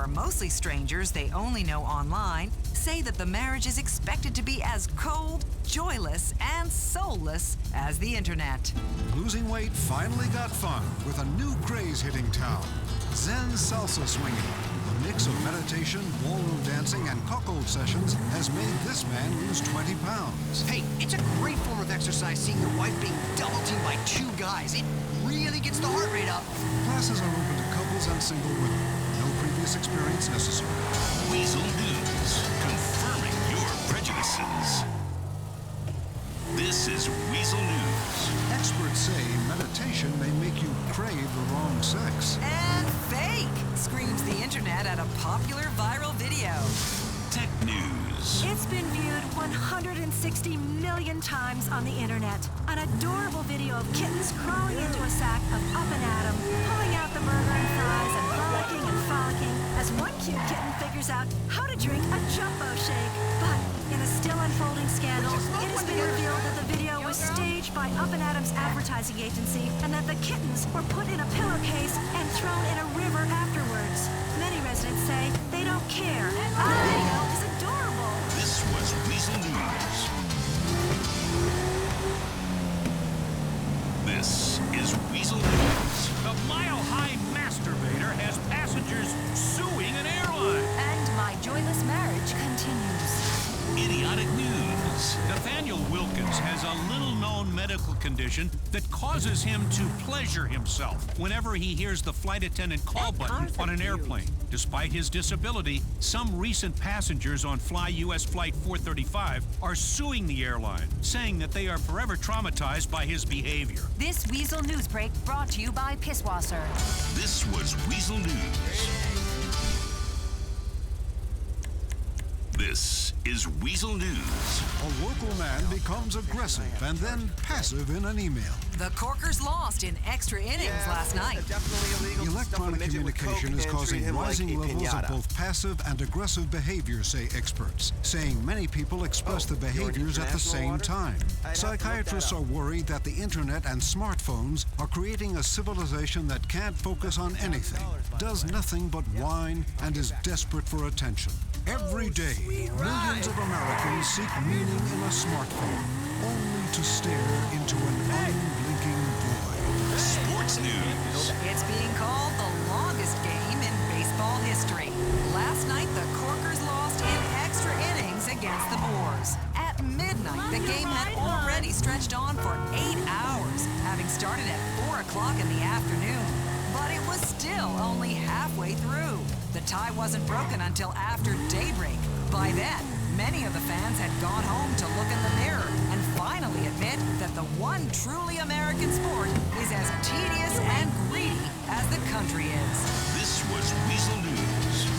are mostly strangers they only know online, say that the marriage is expected to be as cold, joyless, and soulless as the internet. Losing weight finally got fun with a new craze hitting town. Zen salsa swinging. A mix of meditation, ballroom dancing, and cuckold sessions has made this man lose 20 pounds. Hey, it's a great form of exercise seeing your wife being double-teamed by two guys. It really gets the heart rate up. Classes are open to couples and single women. No previous experience necessary. Weasel News, confirming your prejudices. This is Weasel News. Experts say meditation may make you crave the wrong sex. And fake, screams the internet at a popular viral video. Tech News. It's been viewed 160 million times on the internet. An adorable video of kittens crawling into a sack of Up and Atom, pulling out the burger and fries and frolicking and frolicking as one cute kitten figures out how to drink a jumbo shake. But in a still unfolding scandal, it has been revealed that the video was staged by Up and Atom's advertising agency and that the kittens were put in a pillowcase and thrown in a river afterwards. Many residents say they don't care. The video is adorable. This was Weasel News. This is Weasel News. The mile-high masturbator has passengers suing an airline. And my joyless marriage continues. Idiotic News. Nathaniel Wilkins has a little-known medical condition that causes him to pleasure himself whenever he hears the flight attendant call button on an airplane. Despite his disability, some recent passengers on Fly US Flight 435 are suing the airline, saying that they are forever traumatized by his behavior. This Weasel News break brought to you by Pisswasser. This was Weasel News. This is Weasel News. A local man becomes aggressive and then passive in an email. The Corkers lost in extra innings last night. Electronic communication is causing rising levels of both passive and aggressive behavior, say experts, saying many people express the behaviors at the same time. Psychiatrists are worried that the internet and smartphones are creating a civilization that can't focus on anything, does nothing but whine, and is desperate for attention. Every day, millions of Americans seek meaning in a smartphone, only to stare into an unblinking void. Sports News. It's being called the longest game in baseball history. Last night, the Corkers lost in extra innings against the Boars. At midnight, the game had already stretched on for 8 hours, having started at 4 o'clock in the afternoon. But it was still only halfway through. The tie wasn't broken until after daybreak. By then, many of the fans had gone home to look in the mirror and finally admit that the one truly American sport is as tedious and greedy as the country is. This was Weasel News.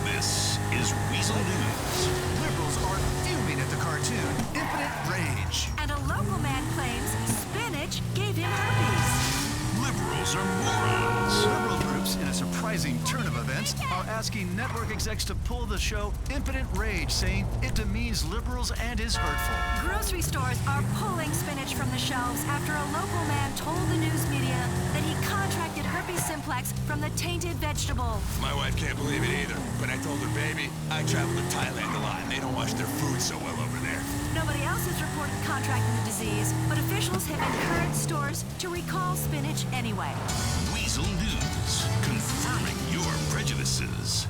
This is Weasel News. Liberals are fuming at the cartoon Infinite Rage. And a local man claims spinach gave him herpes. Liberals are morons. Liberal groups, in a surprising turn of events, are asking network execs to pull the show Impotent Rage, saying it demeans liberals and is hurtful. Grocery stores are pulling spinach from the shelves after a local man told the news media that he contracted herpes simplex from the tainted vegetable. My wife can't believe it either. When I told her baby, I travel to Thailand a lot and they don't wash their food so well over there. Nobody else has reported contracting the disease, but officials have encouraged stores to recall spinach anyway. Weasel News, confirming your prejudices.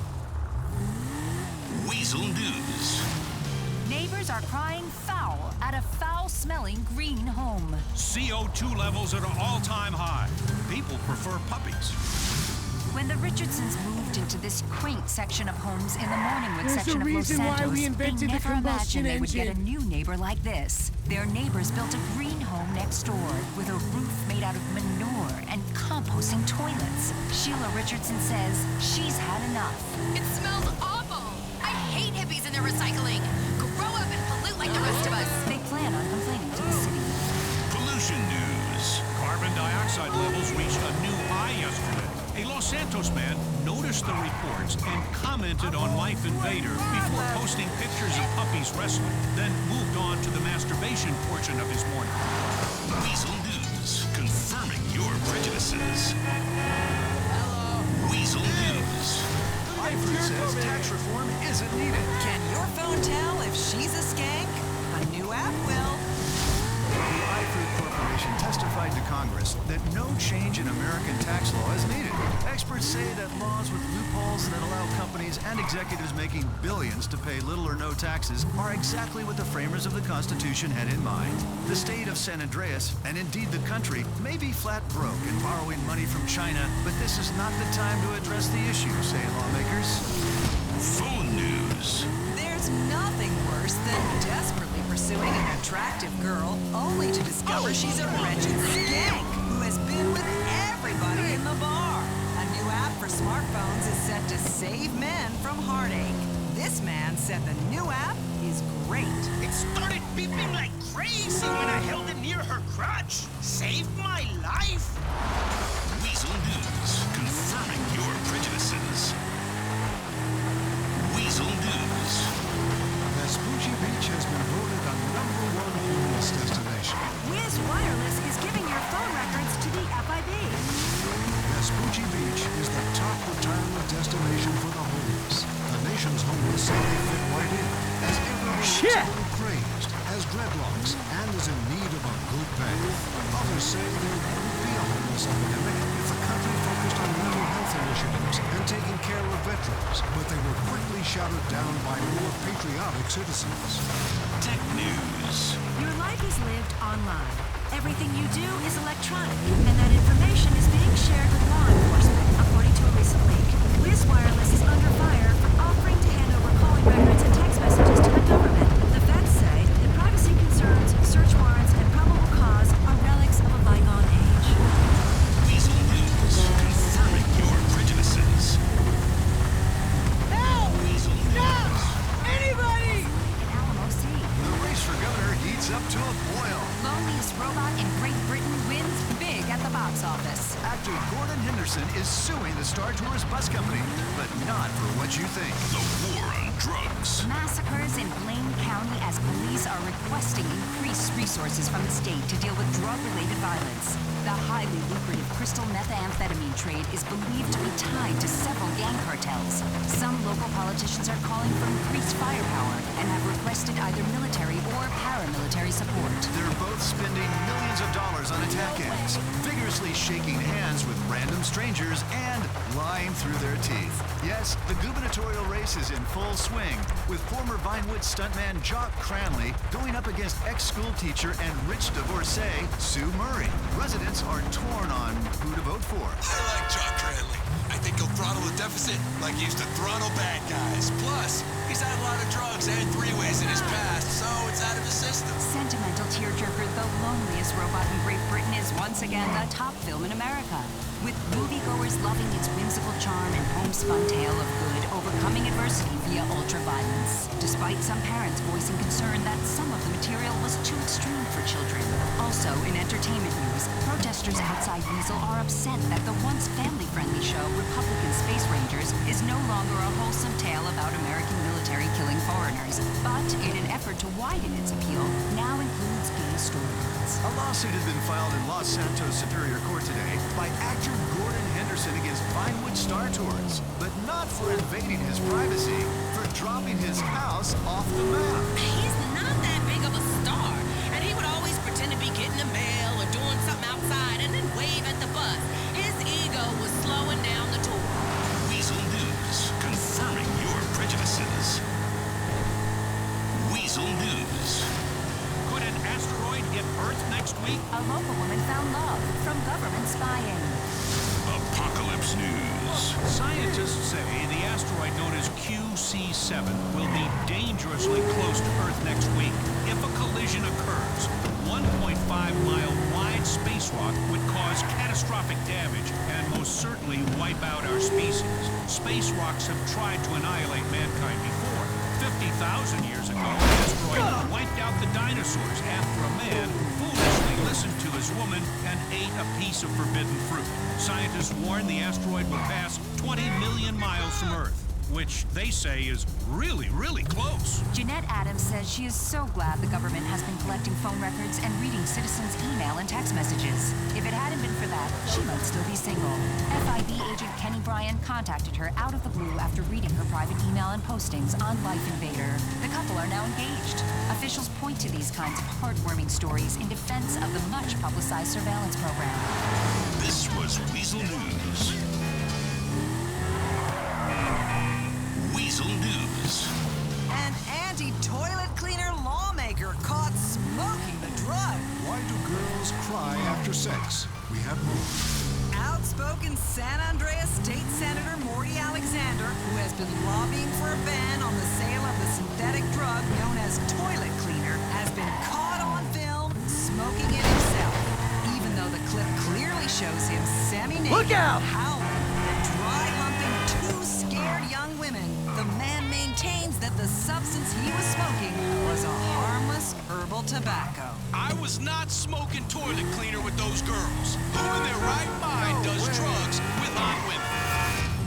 Weasel News. Neighbors are crying foul at a foul-smelling green home. CO2 levels at an all-time high. People prefer puppies. When the Richardsons moved into this quaint section of homes in the Morningwood There's section a of Los reason why Santos, we they invented the never combustion imagined they would get a engine. new neighbor like this. Their neighbors built a green home next door with a roof made out of manure and composting toilets. Sheila Richardson says she's had enough. It smells awful. I hate hippies and their recycling. Grow up and pollute like the rest of us. They plan on complaining to the city. Pollution News. Carbon dioxide levels reached a new high yesterday. A Los Santos man noticed the reports and commented on Life Invader before posting pictures of puppies wrestling, then moved on to the masturbation portion of his morning. Weasel News, confirming your prejudices. says tax reform isn't needed. Can your phone tell if she's a skank? A new app will. The iFood Corporation testified to Congress that no change in American tax law is needed. Experts say that laws with loopholes that allow companies and executives making billions to pay little or no taxes are exactly what the framers of the Constitution had in mind. The state of San Andreas, and indeed the country, may be flat broke and borrowing money from China, but this is not the time to address the issue, say lawmakers. Phone news. There's nothing worse than desperately pursuing an attractive girl only to discover she's a wretched skank who has been with everybody in the bar. A new app for smartphones is set to save men from heartache. This man said the new app is great. It started beeping like crazy when I held it near her crotch. Saved my life. Weasel News, confirming your prejudices. Weasel News. Vespucci Beach has been voted a #1 homeless destination. Wiz Wireless is giving your phone records to the FIB. Vespucci Beach is the top retirement destination for the homeless. The nation's homeless say they fit right in, as everyone is a little crazed, has dreadlocks, and is in need of a good bath. Others say there wouldn't be a homeless epidemic if the country focused on mental health initiatives and taking care of veterans, but they were quickly shouted down by more patriotic citizens. Tech News. Your life is lived online. Everything you do is electronic, and that information is being shared with law enforcement, according to a recent leak. Wiz Wireless is under fire for offering to hand over calling records and text messages to the government. The feds say that privacy concerns, search warrants, and probable cause are relics of a bygone age. Weasel News, confirming your prejudices. Help! Weasel News. Anybody! In Alamo City, The race for governor heats up to a boil. loneliest robot in Great Britain wins big at the box office. Actor Gordon Henderson is suing the Star Tours bus company, but not for what you think. The war on drugs. Massacres in Blaine County as police are requesting increased resources from the state to deal with drug-related violence. The highly lucrative crystal methamphetamine trade is believed to be tied to several gang cartels. Some local politicians are calling for increased firepower and have requested either military or paramilitary support. They're both spending millions of dollars on attack ads, vigorously shaking hands with random strangers, and lying through their teeth. Yes, the gubernatorial race is in full swing, with former Vinewood stuntman Jock Cranley going up against ex-school teacher and rich divorcee Sue Murray. Residents are torn on who to vote for. I like Jock Cranley. I think he'll throttle the deficit like he used to throttle bad guys. Plus, he's had a lot of drugs and three-ways in his past, so it's out of his system. Sentimental tearjerker The Loneliest Robot in Great Britain is once again the top film in America, with moviegoers loving its whimsical charm and homespun tale of good overcoming adversity via ultra-violence, despite some parents voicing concern that some of the material was too extreme for children. Also, in entertainment news, protesters outside Weasel are upset that the once family-friendly show Republican Space Rangers is no longer a wholesome tale about American military killing foreigners, but in an effort to widen its appeal, now includes gay storylines. A lawsuit has been filed in Los Santos Superior Court today by actor Gordon Henderson against Vinewood Star Tours, but not for invading his privacy, for dropping his house off the map. He's not that big of a star, and he would always pretend to be getting the mail or doing something outside and then wave at the bus. His ego was slowing down the tour. Weasel News, confirming your prejudices. Weasel News. Could an asteroid hit Earth next week? A local woman found love from government spying. Apocalypse News. Scientists say the asteroid known as QC7 will be dangerously close to Earth next week. If a collision occurs, the 1.5-mile wide space rock would cause catastrophic damage and most certainly wipe out our species. Space rocks have tried to annihilate mankind before. 50,000 years ago, an asteroid wiped out the dinosaurs after a man foolishly listened to his woman and ate a piece of forbidden fruit. Scientists warn the asteroid will pass 20 million miles from Earth, which they say is really, really close. Jeanette Adams says she is so glad the government has been collecting phone records and reading citizens' email and text messages. If it hadn't been for that, she might still be single. FIB agent Kenny Bryant Ryan contacted her out of the blue after reading her private email and postings on Life Invader. The couple are now engaged. Officials point to these kinds of heartwarming stories in defense of the much-publicized surveillance program. This was Weasel News. Weasel News. An anti-toilet cleaner lawmaker caught smoking the drug. Why do girls cry after sex? We have more. Outspoken San Andreas State Senator Morty Alexander, who has been lobbying for a ban on the sale of the synthetic drug known as toilet cleaner, has been caught on film smoking it himself. Even though the clip clearly shows him semi-naked, Look out! howling, and dry humping two scared young women, the man maintains that the substance he was smoking was a harmless herbal tobacco. I was not smoking toilet cleaner with those girls. Who in their right mind does drugs with hot women?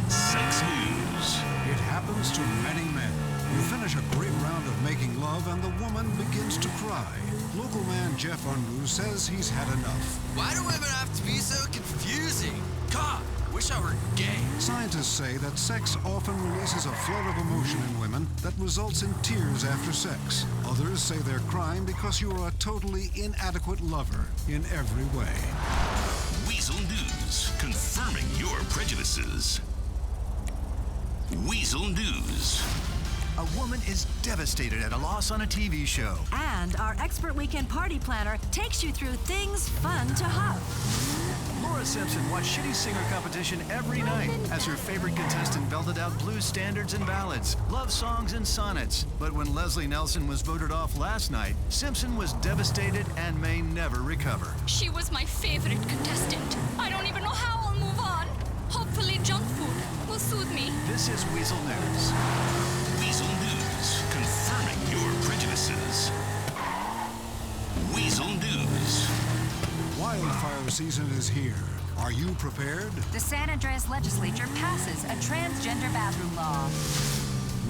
Sex News. It happens to many men. You finish a great round of making love and the woman begins to cry. Local man Jeff Unruh says he's had enough. Why do women have to be so confusing? God, wish I were gay. Scientists say that sex often releases a flood of emotion in women that results in tears after sex. Others say they're crying because you are a totally inadequate lover in every way. Weasel News. Confirming your prejudices. Weasel News. A woman is devastated at a loss on a TV show. And our expert weekend party planner takes you through things fun to hug. Laura Simpson watched Shitty Singer competition every night as her favorite contestant belted out blues standards and ballads, love songs and sonnets. But when Leslie Nelson was voted off last night, Simpson was devastated and may never recover. She was my favorite contestant. I don't even know how I'll move on. Hopefully junk food will soothe me. This is Weasel News. Weasel News. Confirming your prejudices. Weasel News. Wildfire season is here. Are you prepared? The San Andreas legislature passes a transgender bathroom law.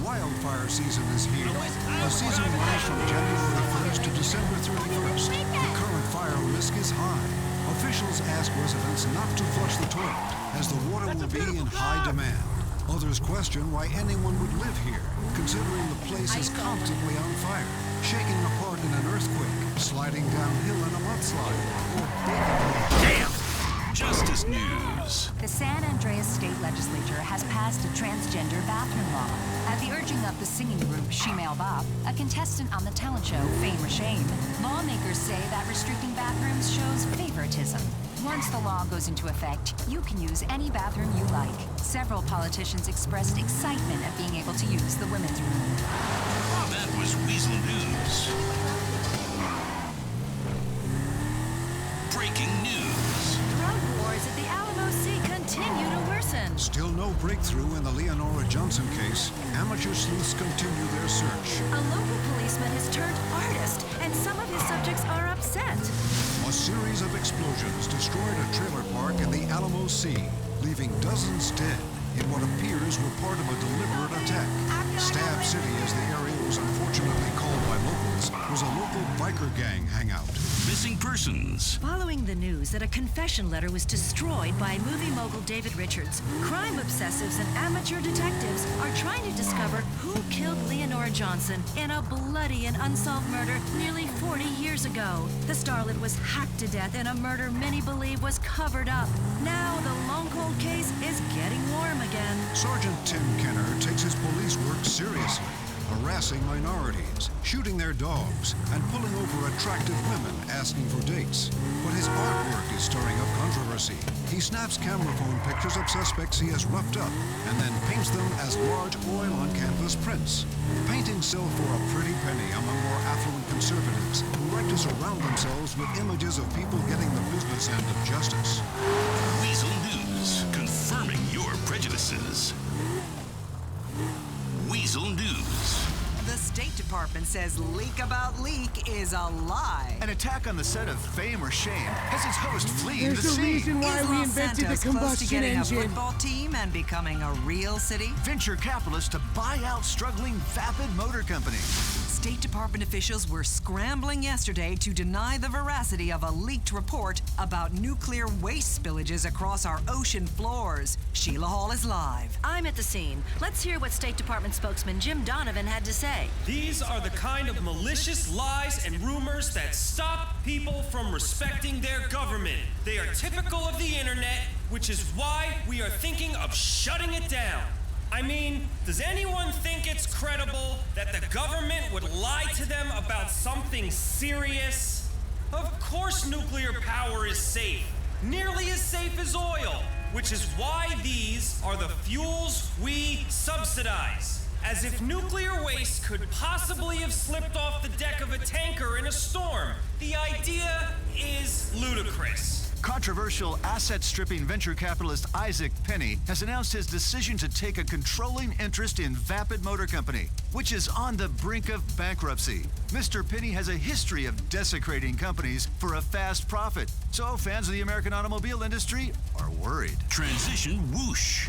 Wildfire season is here. The season runs from January 1st to December 31st. The current fire risk is high. Officials ask residents not to flush the toilet, as the water will be in high demand. Others question why anyone would live here, considering the place is constantly on fire, shaking apart in an earthquake, sliding downhill in a mudslide, or Damn! Justice News. The San Andreas State Legislature has passed a transgender bathroom law. At the urging of the singing group Shemale Bop, a contestant on the talent show Fame or Shame, lawmakers say that restricting bathrooms shows favoritism. Once the law goes into effect, you can use any bathroom you like. Several politicians expressed excitement at being able to use the women's room. That was Weasel News. Breaking news. Drug wars at the Alamo Sea continue to worsen. Still no breakthrough in the Leonora Johnson case. Amateur sleuths continue their search. A local policeman has turned artist, and some of his subjects are upset. A series of explosions destroyed a trailer park in the Alamo Sea, leaving dozens dead in what appears were part of a deliberate attack. Stab City, as the area was unfortunately called by locals, was a local biker gang hangout. Missing persons. Following the news that a confession letter was destroyed by movie mogul David Richards, crime obsessives and amateur detectives are trying to discover who killed Leonora Johnson in a bloody and unsolved murder nearly 40 years ago. The starlet was hacked to death in a murder many believe was covered up. Now the long cold case is getting warm again. Sergeant Tim Kenner takes his police work seriously, harassing minorities, shooting their dogs, and pulling over attractive women asking for dates. But his artwork is stirring up controversy. He snaps camera phone pictures of suspects he has roughed up and then paints them as large oil-on-canvas prints. The paintings sell for a pretty penny among more affluent conservatives who like to surround themselves with images of people getting the business end of justice. Weasel News. Confirming your prejudices. Weasel News. The State Department says leak about leak is a lie. An attack on the set of Fame or Shame has its host fleeing the There's a scene. reason why Is we Los invented Santos the close to combustion getting engine. a football team and becoming a real city? Venture capitalists to buy out struggling vapid motor company. State Department officials were scrambling yesterday to deny the veracity of a leaked report about nuclear waste spillages across our ocean floors. Sheila Hall is live. I'm at the scene. Let's hear what State Department spokesman Jim Donovan had to say. These are the kind of malicious lies and rumors that stop people from respecting their government. They are typical of the internet, which is why we are thinking of shutting it down. I mean, does anyone think it's credible that the government would lie to them about something serious? Of course nuclear power is safe, nearly as safe as oil, which is why these are the fuels we subsidize. As if nuclear waste could possibly have slipped off the deck of a tanker in a storm. The idea is ludicrous. Controversial asset-stripping venture capitalist Isaac Penny has announced his decision to take a controlling interest in Vapid Motor Company, which is on the brink of bankruptcy. Mr. Penny has a history of desecrating companies for a fast profit, so fans of the American automobile industry are worried. Transition whoosh.